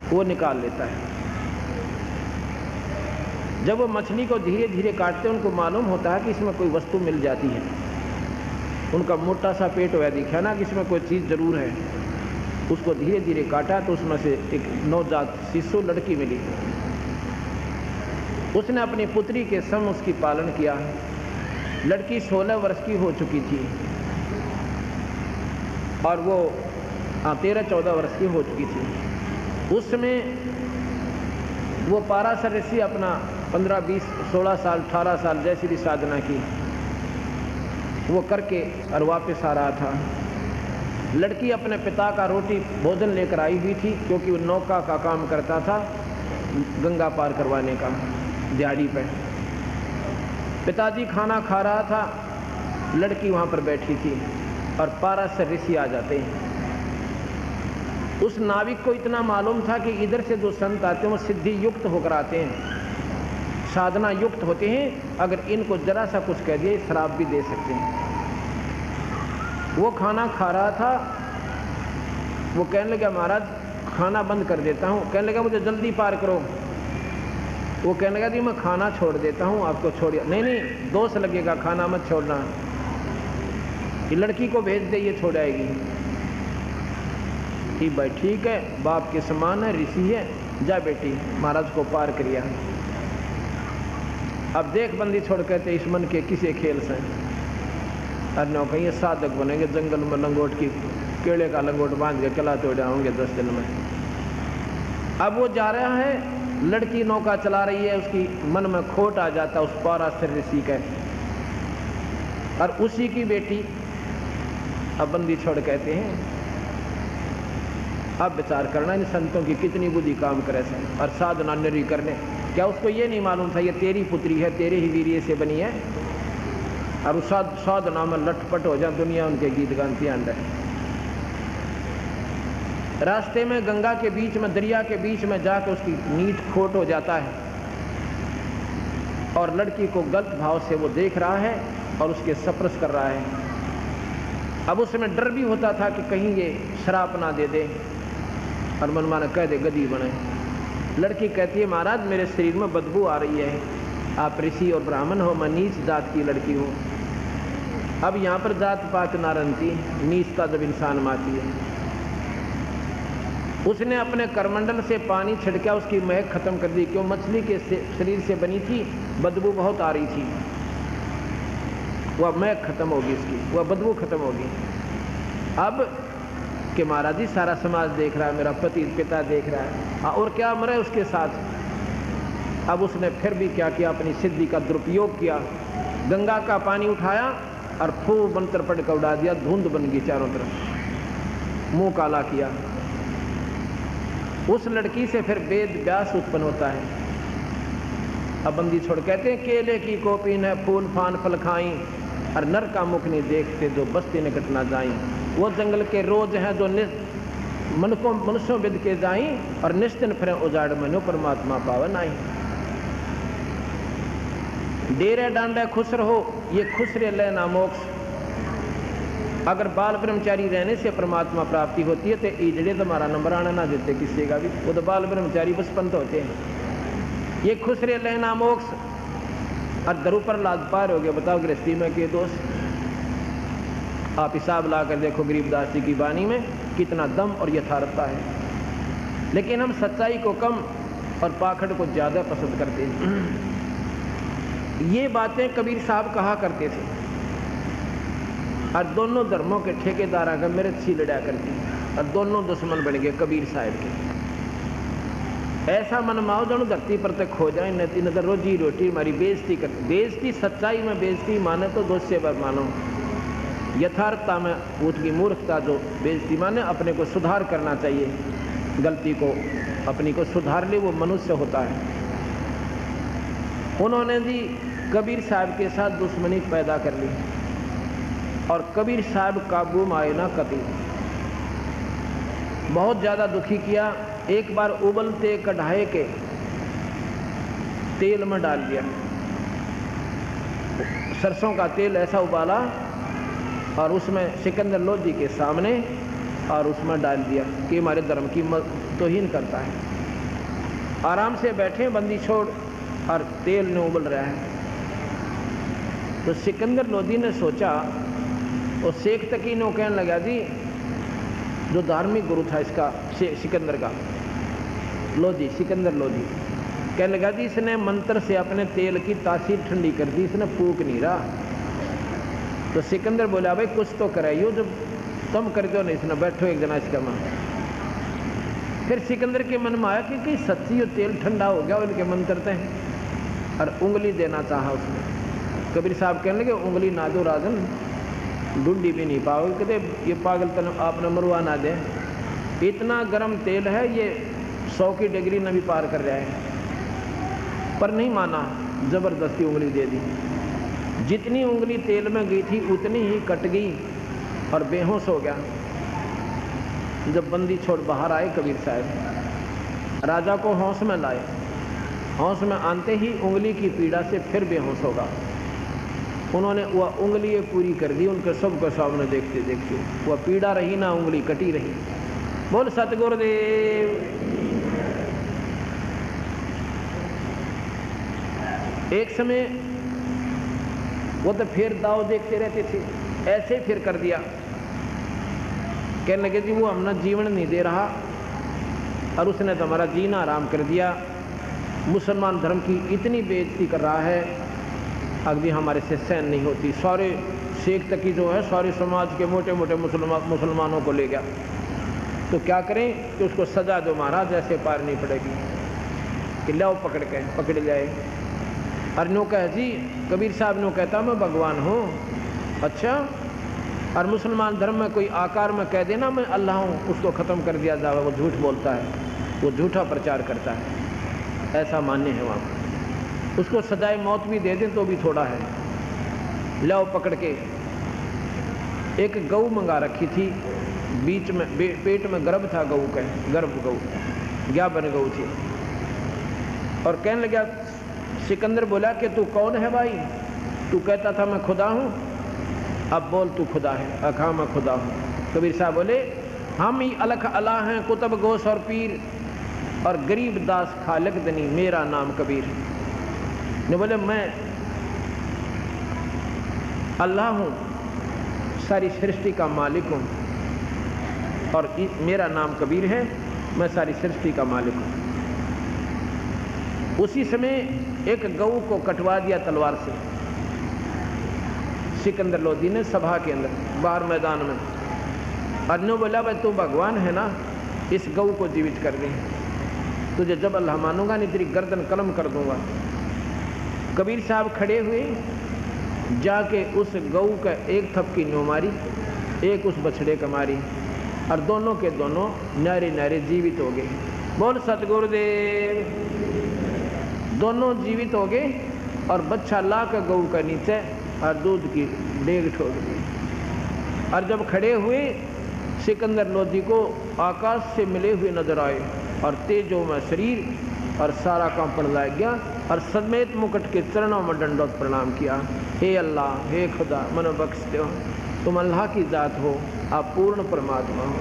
वो निकाल लेता है। जब वो मछली को धीरे धीरे काटते हैं उनको मालूम होता है कि इसमें कोई वस्तु मिल जाती है। उनका मोटा सा पेट हुआ दिखा ना कि इसमें कोई चीज़ ज़रूर है। उसको धीरे धीरे काटा तो उसमें से एक नवजात शिशु लड़की मिली। उसने अपनी पुत्री के सम उसकी पालन किया। लड़की 16 वर्ष की हो चुकी थी और वो 13-14 वर्ष की हो चुकी थी। उस समय वो पाराशर ऋषि अपना 15, 20, 16 साल, 18 साल जैसी भी साधना की वो करके और वापस आ रहा था। लड़की अपने पिता का रोटी भोजन लेकर आई हुई थी, क्योंकि वो नौका का काम करता था, गंगा पार करवाने का दिहाड़ी पे। पिताजी खाना खा रहा था, लड़की वहाँ पर बैठी थी और पाराशर ऋषि आ जाते हैं। उस नाविक को इतना मालूम था कि इधर से जो संत आते हैं वो सिद्धि युक्त होकर आते हैं, साधना युक्त होते हैं। अगर इनको जरा सा कुछ कह दिए शराब भी दे सकते हैं। वो खाना खा रहा था, वो कहने लगा महाराज खाना बंद कर देता हूँ। कहने लगा मुझे जल्दी पार करो। वो कहने लगा कि मैं खाना छोड़ देता हूँ, आपको छोड़िए। नहीं नहीं, दोष लगेगा, खाना मत छोड़ना, ये लड़की को भेज दे, ये छोड़ आएगी। ठीक भाई, ठीक है, बाप के समान है, ऋषि है, जा बेटी। महाराज को पार करिया। अब देख बंदी छोड़ कहते इस मन के किसे खेल से। अरे नो कहीं साधक बनेंगे, जंगल में लंगोट की केले का लंगोट बांध के कला तोड़ जाओगे 10 दिन में। अब वो जा रहा है, लड़की नौका चला रही है, उसकी मन में खोट आ जाता उस पाराशर ऋषि का, और उसी की बेटी। अब बंदी छोड़ कहते हैं अब विचार करना इन संतों की कितनी बुद्धि काम करे से, और साधना निरी करने। क्या उसको ये नहीं मालूम था ये तेरी पुत्री है, तेरे ही वीर्य से बनी है, और उस साधना में लटपट हो जाए, दुनिया उनके गीत गाती अंडे। रास्ते में गंगा के बीच में, दरिया के बीच में जाकर उसकी नीट खोट हो जाता है, और लड़की को गलत भाव से वो देख रहा है और उसके सप्रस कर रहा है। अब उस समय डर भी होता था कि कहीं ये शराप ना दे दे और मनमाना कह दे गदी बने। लड़की कहती है महाराज मेरे शरीर में बदबू आ रही है, आप ऋषि और ब्राह्मण हो, मैं नीच जात की लड़की हूँ। अब यहाँ पर जात पात ना रनती, नीचता जब इंसान माती है। उसने अपने करमंडल से पानी छिड़का, उसकी महक खत्म कर दी। क्यों? मछली के शरीर से बनी थी, बदबू बहुत आ रही थी, वह महक खत्म होगी, इसकी वह बदबू खत्म होगी। अब कि महाराज जी सारा समाज देख रहा है, मेरा पति पिता देख रहा है, और क्या मरे उसके साथ। अब उसने फिर भी क्या किया, अपनी सिद्धि का दुरुपयोग किया। गंगा का पानी उठाया और खूब मंत्र पढ़ कर उड़ा दिया, धुंध बन गई चारों तरफ, मुंह काला किया। उस लड़की से फिर वेद व्यास उत्पन्न होता है। अब बंदी छोड़ कहते हैं केले की कोपी न फूल फान फल खाई, और नर का मुख नहीं देखते जो बस्ती निकट ना जाई। वो जंगल के रोज हैं जो मनुष्यों विद के जाई, और निश्चिन फिर उजाड़ मनो परमात्मा पावन आई। डेरे डांडे खुश रहो, ये खुश रे ले ना मोक्ष। अगर बाल ब्रह्मचारी रहने से परमात्मा प्राप्ति होती है तो ईजड़े तुम्हारा नंबर आना ना देते किसी का भी, वो तो बाल ब्रह्मचारी बस पंत होते हैं। ये खुश रे लेना मोक्ष, और दरु पर लाद पार हो गए। बताओ गृहस्थी में के दोस्त, आप हिसाब ला कर देखो गरीबदास जी की वाणी में कितना दम और यथार्थता है। लेकिन हम सच्चाई को कम और पाखंड को ज़्यादा पसंद करते हैं। ये बातें कबीर साहब कहा करते थे, और दोनों धर्मों के ठेकेदार आकर मेरे अच्छी लड़ा करती, और दोनों दुश्मन बन गए कबीर साहब के। ऐसा मनमाओ दोनों धरती पर तक खो जाए, नती नजर रोजी रोटी हमारी बेइज्जती करती। बेइज्जती सच्चाई में बेइज्जती माने तो दोष से मानो, यथार्थता में उसकी मूर्खता जो बेइज्जती माने। अपने को सुधार करना चाहिए, गलती को अपनी को सुधार ले, वो मनुष्य होता है। उन्होंने भी कबीर साहब के साथ दुश्मनी पैदा कर ली, और कबीर साहब काबू में आए ना कभी, बहुत ज़्यादा दुखी किया। एक बार उबलते कढ़ाई के तेल में डाल दिया, सरसों का तेल ऐसा उबाला और उसमें सिकंदर लोधी के सामने, और उसमें डाल दिया कि हमारे धर्म की तौहीन करता है। आराम से बैठे बंदी छोड़ और तेल ने उबल रहा है। तो सिकंदर लोधी ने सोचा, और शेख तकी ने कहने लगा जी, जो धार्मिक गुरु था इसका सिकंदर का, लोधी, सिकंदर लोधी, कहने लगा जी इसने मंत्र से अपने तेल की तासीर ठंडी कर दी, इसने फूक नहीं रहा। तो सिकंदर बोला भाई कुछ तो कराइयो, जब तुम कर दो नहीं, इसने बैठो एक जना इसका मां। फिर सिकंदर के मन में आया कि सच्ची तेल ठंडा हो गया उनके मंत्र थे, और उंगली देना चाहा उसने। कबीर साहब कहने लगे उंगली ना दो राजन, ढूंढी भी नहीं पाओगे, कहते ये पागल तन आपने मरवा ना दे, इतना गर्म तेल है ये 100 की डिग्री न भी पार कर रहा है। पर नहीं माना, जबरदस्ती उंगली दे दी। जितनी उंगली तेल में गई थी उतनी ही कट गई और बेहोश हो गया। जब बंदी छोड़ बाहर आए कबीर साहब, राजा को होश में लाए। होश में आते ही उंगली की पीड़ा से फिर बेहोश होगा। उन्होंने वह उंगली पूरी कर दी, उनके सबके सामने देखते देखते वह पीड़ा रही ना, उंगली कटी रही। बोल सतगुरुदेव। एक समय वो तो फिर दाव देखते रहते थे, ऐसे फिर कर दिया। कहने लगे जी वो हमने जीवन नहीं दे रहा और उसने तो हमारा जीना आराम कर दिया, मुसलमान धर्म की इतनी बेइज्जती कर रहा है, अगली हमारे से सहन नहीं होती। सारे शेख तक की जो है सारे समाज के मोटे मोटे मुसलमानों को ले गया। तो क्या करें कि उसको सजा दो महाराज, ऐसे पार नहीं पड़ेगी कि लाओ पकड़ जाए। और नो कह जी कबीर साहब नो कहता मैं भगवान हूँ। अच्छा, और मुसलमान धर्म में कोई आकार में कह देना मैं अल्लाह हूँ, उसको ख़त्म कर दिया जाए। वो झूठ बोलता है, वो झूठा प्रचार करता है, ऐसा मान्य है वहाँ। उसको सजाए मौत भी दे दें तो भी थोड़ा है। लाओ पकड़ के। एक गऊ मंगा रखी थी, बीच में पेट में गर्भ था गऊ का, गर्भ गऊ, ज्ञापन गऊ थी। और कहने लगा, सिकंदर बोला कि तू कौन है भाई? तू कहता था मैं खुदा हूँ, अब बोल तू खुदा है। अखा मैं खुदा हूँ। कबीर साहब बोले हम ही अलख अला हैं, कुतुब गोस और पीर, और गरीब दास खालिक दनी, मेरा नाम कबीर। ने बोले मैं अल्लाह हूँ, सारी सृष्टि का मालिक हूँ, और मेरा नाम कबीर है, मैं सारी सृष्टि का मालिक हूँ। उसी समय एक गऊ को कटवा दिया तलवार से सिकंदर लोधी ने, सभा के अंदर बाहर मैदान में। अनु बोला भाई तू भगवान है ना, इस गऊ को जीवित कर दे, तुझे जब अल्लाह मानूंगा नहीं तेरी गर्दन कलम कर दूंगा। कबीर साहब खड़े हुए, जाके उस गऊ का एक थपकी न्यू मारी, एक उस बछड़े का मारी, और दोनों के दोनों न्यारे न्यारे जीवित हो गए। बोल सतगुरुदेव। दोनों जीवित हो गए और बच्चा ला कर गऊ का नीचे और दूध की डेग ठोक दी। और जब खड़े हुए सिकंदर लोधी को आकाश से मिले हुए नजर आए, और तेजों में शरीर और सारा कांपण लग गया, और समेत मुकुट के चरणों में दंडोत प्रणाम किया। हे अल्लाह, हे खुदा, मनो बख्श दो, तुम अल्लाह की जात हो, आप पूर्ण परमात्मा हो।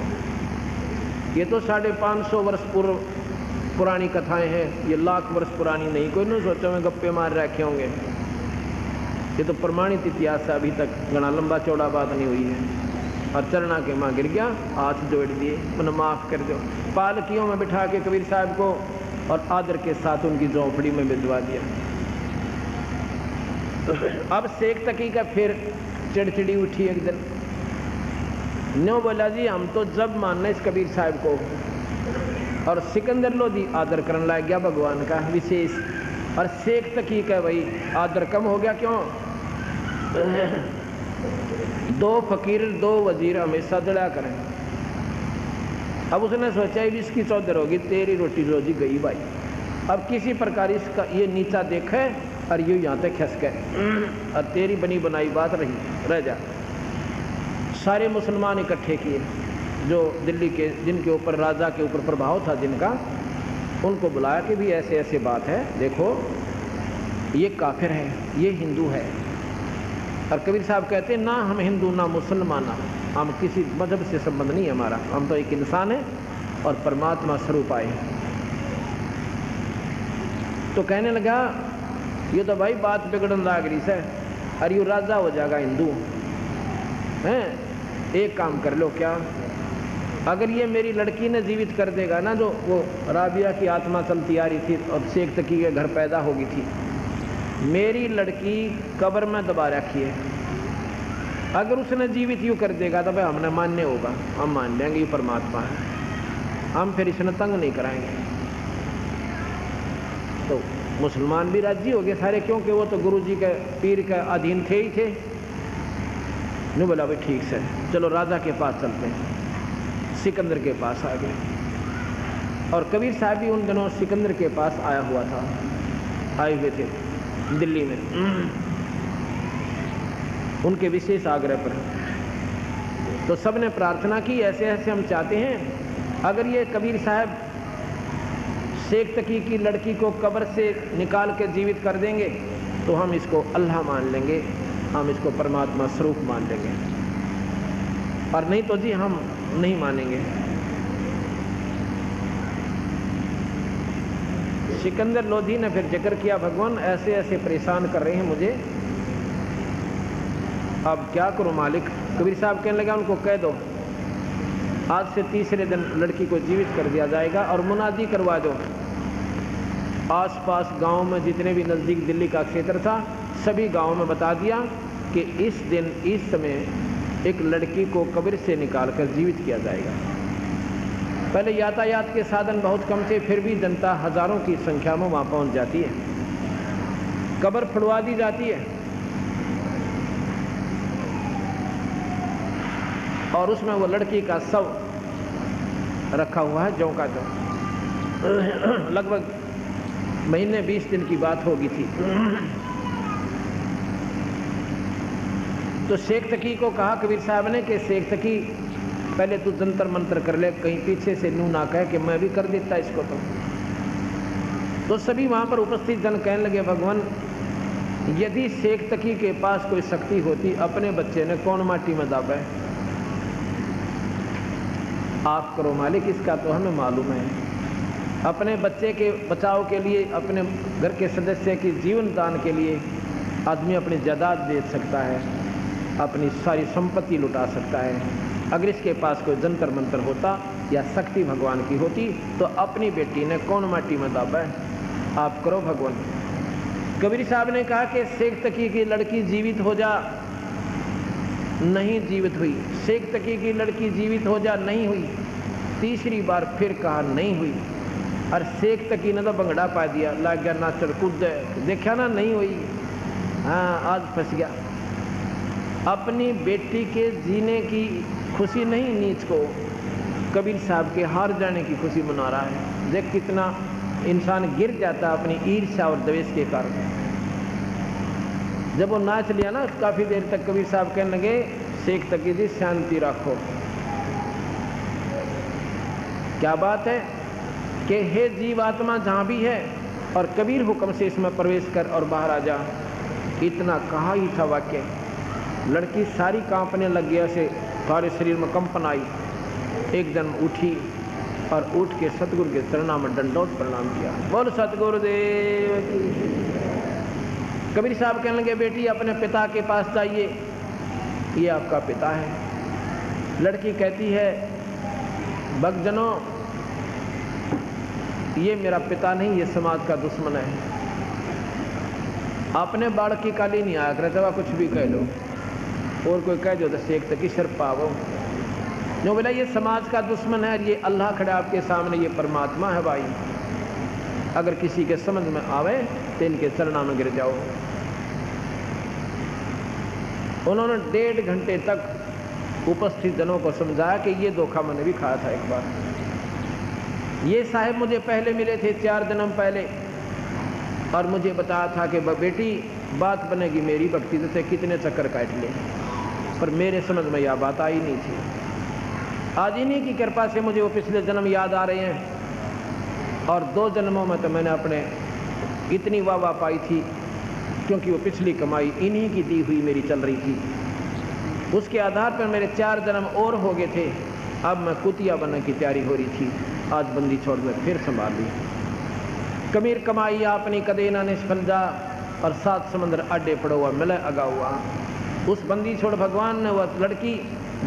ये तो 550 वर्ष पूर्व पुरानी कथाएं हैं, ये लाख वर्ष पुरानी नहीं। कोई नहीं सोचा मैं गप्पे मार रखे होंगे, ये तो प्रमाणित इतिहास है, अभी तक घना लंबा चौड़ा बात नहीं हुई है। और चरणा के माँ गिर गया, हाथ जोड़ दिए, मैंने माफ़ कर दो। पालकियों में बिठा के कबीर साहब को और आदर के साथ उनकी झोंपड़ी में भिजवा दिया। अब शेख तकी का फिर चिड़चिड़ी उठी एक दिन। न्यो बोला जी हम तो जब मानना इस कबीर साहब को, और सिकंदर लोधी आदर करने लग गया भगवान का विशेष, और शेख तकी का भाई आदर कम हो गया। क्यों? 2 फकीर 2 वजीर हमेशा दड़ा करें। अब उसने सोचा भी इसकी चौधर होगी, तेरी रोटी रोजी गई भाई। अब किसी प्रकार इसका ये नीचा देखे और ये यहाँ तक खस गए, और तेरी बनी बनाई बात रह जा। सारे मुसलमान इकट्ठे किए जो दिल्ली के, जिनके ऊपर राजा के ऊपर प्रभाव था जिनका, उनको बुलाया कि भी ऐसे ऐसे बात है, देखो ये काफिर है, ये हिंदू है। और कबीर साहब कहते हैं ना हम हिंदू ना मुसलमान, हम किसी मजहब से संबंध नहीं है हमारा, हम तो एक इंसान है और परमात्मा स्वरूप आए हैं। तो कहने लगा ये तो भाई बात बिगड़न लाग रही से, अरे यू राजा हो जाएगा हिंदू हैं। एक काम कर लो, क्या अगर ये मेरी लड़की ने जीवित कर देगा ना, जो वो राबिया की आत्मा चलती आ रही थी और शेख तकी के घर पैदा होगी थी, मेरी लड़की कब्र में दबा रखी है, अगर उसने जीवित यूँ कर देगा तो भाई हमने मान्य होगा, हम मान लेंगे ये परमात्मा है, हम फिर इसने तंग नहीं कराएंगे। तो मुसलमान भी राजी हो गए सारे, क्योंकि वो तो गुरु जी के पीर के अधीन थे ही थे। नहीं बोला भाई ठीक से चलो राजा के पास चलते हैं। सिकंदर के पास आ गए और कबीर साहब भी उन दिनों सिकंदर के पास आया हुआ था, आए हुए थे दिल्ली में उनके विशेष आग्रह पर। तो सब ने प्रार्थना की ऐसे ऐसे हम चाहते हैं अगर ये कबीर साहब शेख तकी की लड़की को कब्र से निकाल के जीवित कर देंगे तो हम इसको अल्लाह मान लेंगे, हम इसको परमात्मा स्वरूप मान लेंगे, और नहीं तो जी हम नहीं मानेंगे। सिकंदर लोधी ने फिर जिक्र किया, भगवान ऐसे ऐसे परेशान कर रहे हैं मुझे, अब क्या करूं मालिक। कबीर साहब कहने लगा उनको कह दो आज से तीसरे दिन लड़की को जीवित कर दिया जाएगा, और मुनादी करवा दो आसपास गांव में जितने भी नज़दीक दिल्ली का क्षेत्र था सभी गांवों में बता दिया कि इस दिन इस समय एक लड़की को कब्र से निकालकर जीवित किया जाएगा। पहले यातायात के साधन बहुत कम थे, फिर भी जनता हजारों की संख्या में वहाँ पहुँच जाती है, कब्र फुड़वा दी जाती है और उसमें वो लड़की का शव रखा हुआ है, जौ का जौ। लगभग महीने 20 दिन की बात होगी थी। तो शेख तकी को कहा कबीर साहब ने कि शेख तकी पहले तू जंतर मंतर कर ले, कहीं पीछे से नू ना कहे कि मैं भी कर देता इसको। तो सभी वहाँ पर उपस्थित जन कहने लगे भगवान यदि शेख तकी के पास कोई शक्ति होती अपने बच्चे ने कौन माटी में दाबा है, आप करो मालिक, इसका तो हमें मालूम है। अपने बच्चे के बचाव के लिए, अपने घर के सदस्य की जीवन दान के लिए आदमी अपनी जायदाद बेच सकता है, अपनी सारी संपत्ति लुटा सकता है। अगर इसके पास कोई जंतर मंतर होता या शक्ति भगवान की होती तो अपनी बेटी ने कौन माटी में दाबा है, आप करो भगवान। कबीर साहब ने कहा कि शेख तकी की लड़की जीवित हो जा, नहीं जीवित हुई। शेख तकी की लड़की जीवित हो जा, नहीं हुई। तीसरी बार फिर कहा नहीं हुई, और शेख तकी ने तो भंगड़ा पा दिया, लग गया नाचर कूद, देखा ना नहीं हुई, हाँ आज फंस गया। अपनी बेटी के जीने की खुशी नहीं, नीच को कबीर साहब के हार जाने की खुशी मना रहा है। देख कितना इंसान गिर जाता अपनी ईर्ष्या और द्वेष के कारण। जब वो नाच लिया ना काफ़ी देर तक कबीर साहब कहने लगे शेख तकी जी शांति रखो। क्या बात है कि हे जीवात्मा जहाँ भी है और कबीर हुक्म से इसमें प्रवेश कर और बाहर आ जा। इतना कहा ही था वाक्य, लड़की सारी कांपने लग गया से सारे शरीर में कंपन आई। एक जन्म उठी और उठ के सतगुरु के चरणों में दंडोत प्रणाम किया। बोल सतगुरुदेव की। कबीर साहब कहने लगे बेटी अपने पिता के पास जाइए, ये आपका पिता है। लड़की कहती है भक्तजनों ये मेरा पिता नहीं, ये समाज का दुश्मन है। आपने बाढ़ की काली नहीं आया करता, कुछ भी कह लो, और कोई कह दो तो शेख तकी शर पावो। जो बोला ये समाज का दुश्मन है, ये अल्लाह खड़ा आपके सामने, ये परमात्मा है भाई। अगर किसी के समझ में आवे तो इनके चरणों में गिर जाओ। उन्होंने 1.5 घंटे तक उपस्थित जनों को समझाया कि ये धोखा मैंने भी खाया था एक बार। ये साहब मुझे पहले मिले थे 4 जन्म पहले, और मुझे बताया था कि बेटी बात बनेगी मेरी भक्ति से कितने चक्कर काट ले, पर मेरे समझ में यह बात आई नहीं थी। आज इन्हीं की कृपा से मुझे वो पिछले जन्म याद आ रहे हैं, और 2 जन्मों में तो मैंने अपने इतनी वाह पाई थी, क्योंकि वो पिछली कमाई इन्हीं की दी हुई मेरी चल रही थी। उसके आधार पर मेरे 4 जन्म और हो गए थे। अब मैं कुतिया बनने की तैयारी हो रही थी, आज बंदी छोड़ में फिर संभाल ली। कबीर कमाई आपनी कदे ना निष्फल जा, और 7 समंदर आडे पड़ा हुआ मिले अगा हुआ। उस बंदी छोड़ भगवान ने वह लड़की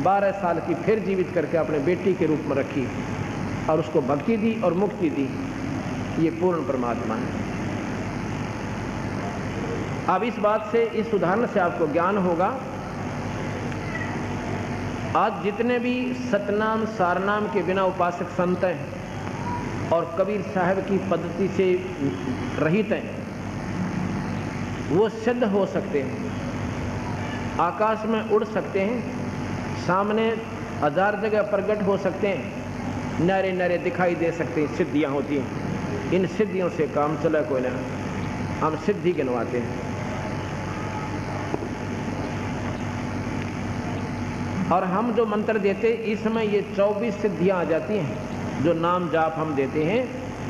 12 साल की फिर जीवित करके अपने बेटी के रूप में रखी और उसको भक्ति दी और मुक्ति दी। ये पूर्ण परमात्मा है। अब इस बात से, इस उदाहरण से आपको ज्ञान होगा। आज जितने भी सतनाम सारनाम के बिना उपासक संत हैं और कबीर साहब की पद्धति से रहित हैं, वो सिद्ध हो सकते हैं, आकाश में उड़ सकते हैं, सामने 1000 जगह प्रकट हो सकते हैं, नारे नारे दिखाई दे सकते हैं, सिद्धियां होती हैं। इन सिद्धियों से काम चला कोई ना, हम सिद्धि गिनवाते हैं। और हम जो मंत्र देते इसमें ये 24 सिद्धियां आ जाती हैं। जो नाम जाप हम देते हैं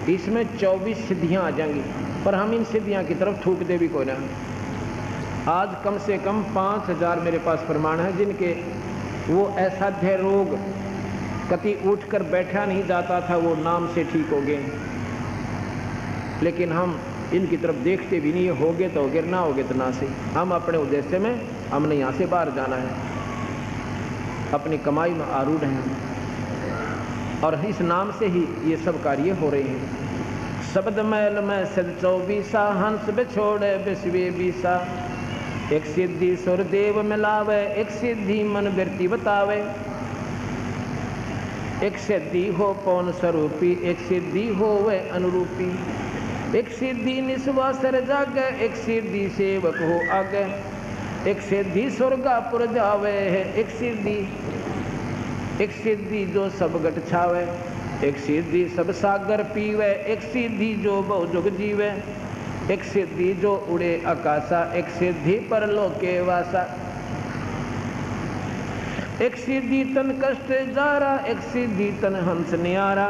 इसमें 24 सिद्धियां आ जाएंगी, पर हम इन सिद्धियां की तरफ थूक दे भी कोई ना। आज कम से कम 5000 मेरे पास प्रमाण है जिनके वो असाध्य रोग कति उठकर बैठा नहीं जाता था, वो नाम से ठीक हो गए। लेकिन हम इनकी तरफ देखते भी नहीं, हो गए तो गिरना, हो गए तो ना से। हम अपने उद्देश्य में, हमने यहाँ से बाहर जाना है, अपनी कमाई में आरूढ़ हैं और इस नाम से ही ये सब कार्य हो रहे हैं। शब्द मैल में सिद्ध 24 हंस बिछोड़े विश्वे 20। एक सिद्धि सुर देव मिलावे, एक सिद्धि मन वृत्ति बतावे। एक सिद्धि हो पौन स्वरूपी, एक सिद्धि हो वह अनुरूपी। एक सिद्धि निस्वासर जागे, एक सिद्धि सेवक हो आगे। एक सिद्धि स्वर्गापुर जावे है, एक सिद्धि जो सब गट छावे। एक सिद्धि सब सागर पीवे, एक सिद्धि जो बहु जुग जीवे। एक सिद्धि जो उड़े आकाशा, एक सिद्धि परलोके वासा। एक सिद्धि तन कष्ट जारा, एक सिद्धि तन हंस नियारा।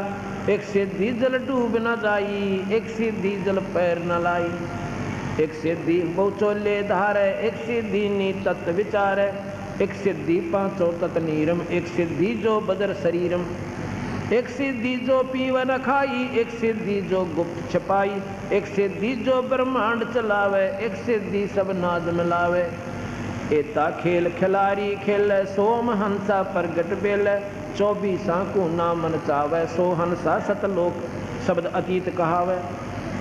एक सिद्धि जल डूब न जाई, एक सिद्धि जल पैर न लाई। एक सिद्धि बहुचोले धारे, एक सिद्धि नी तत्व विचारे। एक सिद्धि पांचों तत् नीरम, एक सिद्धि जो बदर शरीरम। एक सिद्धि जो पीव न खाई, एक सिद्धि जो गुप्त छपाई। एक सिद्धि जो ब्रह्मांड चलावे, एक सिद्धि सब नाज मिलावे। एता खेल खिलारी खेल, सोम हंसा प्रगट बेल। 24 को ना मन चावे, सो हंसा सतलोक शब्द अतीत कहावे।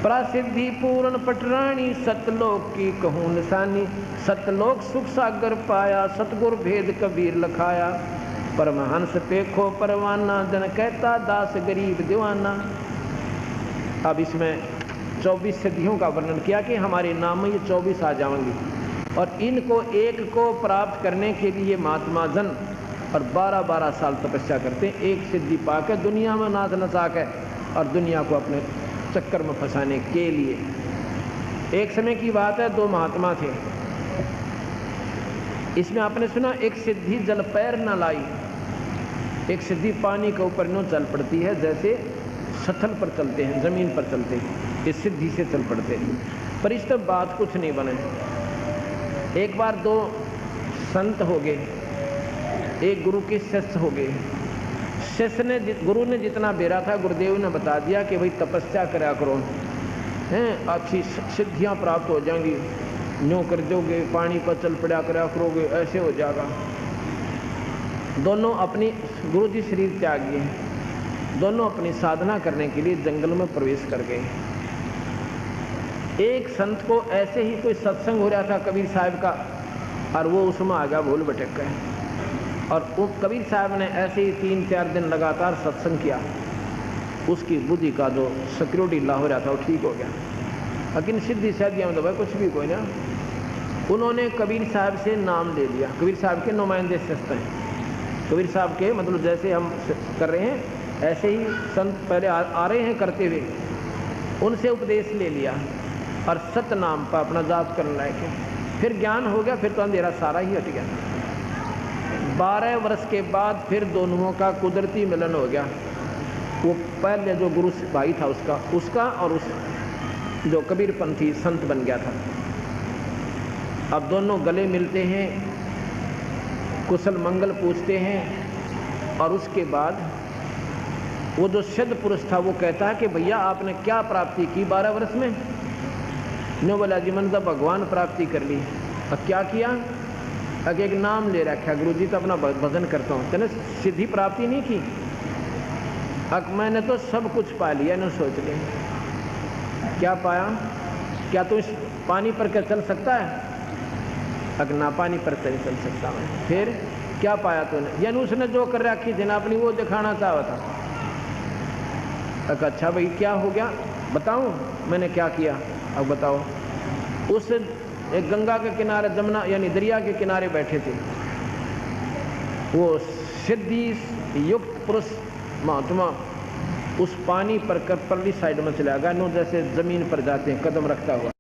प्रसिद्धि पूर्ण पटरानी, सतलोक की कहूँ निशानी। सतलोक सुख सागर पाया, सतगुर भेद कबीर लखाया। परमहंस पेखो परवाना, जन कहता दास गरीब दीवाना। अब इसमें 24 सिद्धियों का वर्णन किया कि हमारे नाम में ये 24 आ जाएंगी और इनको एक को प्राप्त करने के लिए महात्मा जन और 12-12 साल तपस्या करते हैं, एक सिद्धि पाकर दुनिया में नाच नचा के और दुनिया को अपने चक्कर में फंसाने के लिए। एक समय की बात है, 2 महात्मा थे। इसमें आपने सुना एक सिद्धि जल पैर न लाई। एक सिद्धि पानी के ऊपर नो चल पड़ती है, जैसे सथल पर चलते हैं, जमीन पर चलते हैं, इस सिद्धि से चल पड़ते हैं। पर इस तरह बात कुछ नहीं बने। एक बार 2 संत हो गए, एक गुरु के शिष्य हो गए। शिष्य ने, गुरु ने जितना बेरा था गुरुदेव ने बता दिया कि भाई तपस्या करा करो, हैं अच्छी सिद्धियां प्राप्त हो जाएंगी, न्यों कर दोगे, पानी पर चल पड़ा करा करोगे, ऐसे हो जाएगा। दोनों अपनी, गुरु जी शरीर त्याग गए, दोनों अपनी साधना करने के लिए जंगल में प्रवेश कर गए। एक संत को ऐसे ही कोई सत्संग हो रहा था कबीर साहब का, और वो उसमें आ गया, भूल भटक गए। और कबीर साहब ने ऐसे ही 3-4 दिन लगातार सत्संग किया। उसकी बुद्धि का जो सक्रिय ढीला हो रहा था वो ठीक हो गया। लेकिन सिद्धि शादियाँ में तो भाई कुछ भी कोई ना। उन्होंने कबीर साहब से नाम ले लिया। कबीर साहब के नुमाइंदे शिष्य हैं। कबीर साहब के मतलब जैसे हम कर रहे हैं ऐसे ही संत पहले आ रहे हैं करते हुए, उनसे उपदेश ले लिया और सत नाम पर अपना जाप करने लगे। फिर ज्ञान हो गया, फिर तो अंधेरा सारा ही हट गया। 12 वर्ष के बाद फिर दोनों का कुदरती मिलन हो गया। वो पहले जो गुरु भाई था उसका और उस जो कबीरपंथी संत बन गया था। अब दोनों गले मिलते हैं, कुशल मंगल पूछते हैं और उसके बाद वो जो सिद्ध पुरुष था वो कहता है कि भैया आपने क्या प्राप्ति की 12 वर्ष में? नो बोला जी मैंने तो भगवान प्राप्ति कर ली। अब क्या किया? अगर एक नाम ले रखा, गुरु जी तो अपना भजन करता हूँ, तेने सिद्धि प्राप्ति नहीं की। अब मैंने तो सब कुछ पा लिया, न सोच ले क्या पाया? क्या तू इस पानी पर क्या चल सकता है? अगर ना पानी पर नहीं चल सकता मैं, फिर क्या पाया तूने? यानी उसने जो कर रखी थी ना अपनी, वो दिखाना चाहा था। अच्छा भाई क्या हो गया बताऊं मैंने क्या किया? अब बताओ। उस एक गंगा के किनारे, जमुना यानी दरिया के किनारे बैठे थे, वो सिद्धि युक्त पुरुष महात्मा उस पानी पर परली साइड में चला गया, नो जैसे जमीन पर जाते हैं कदम रखता हुआ।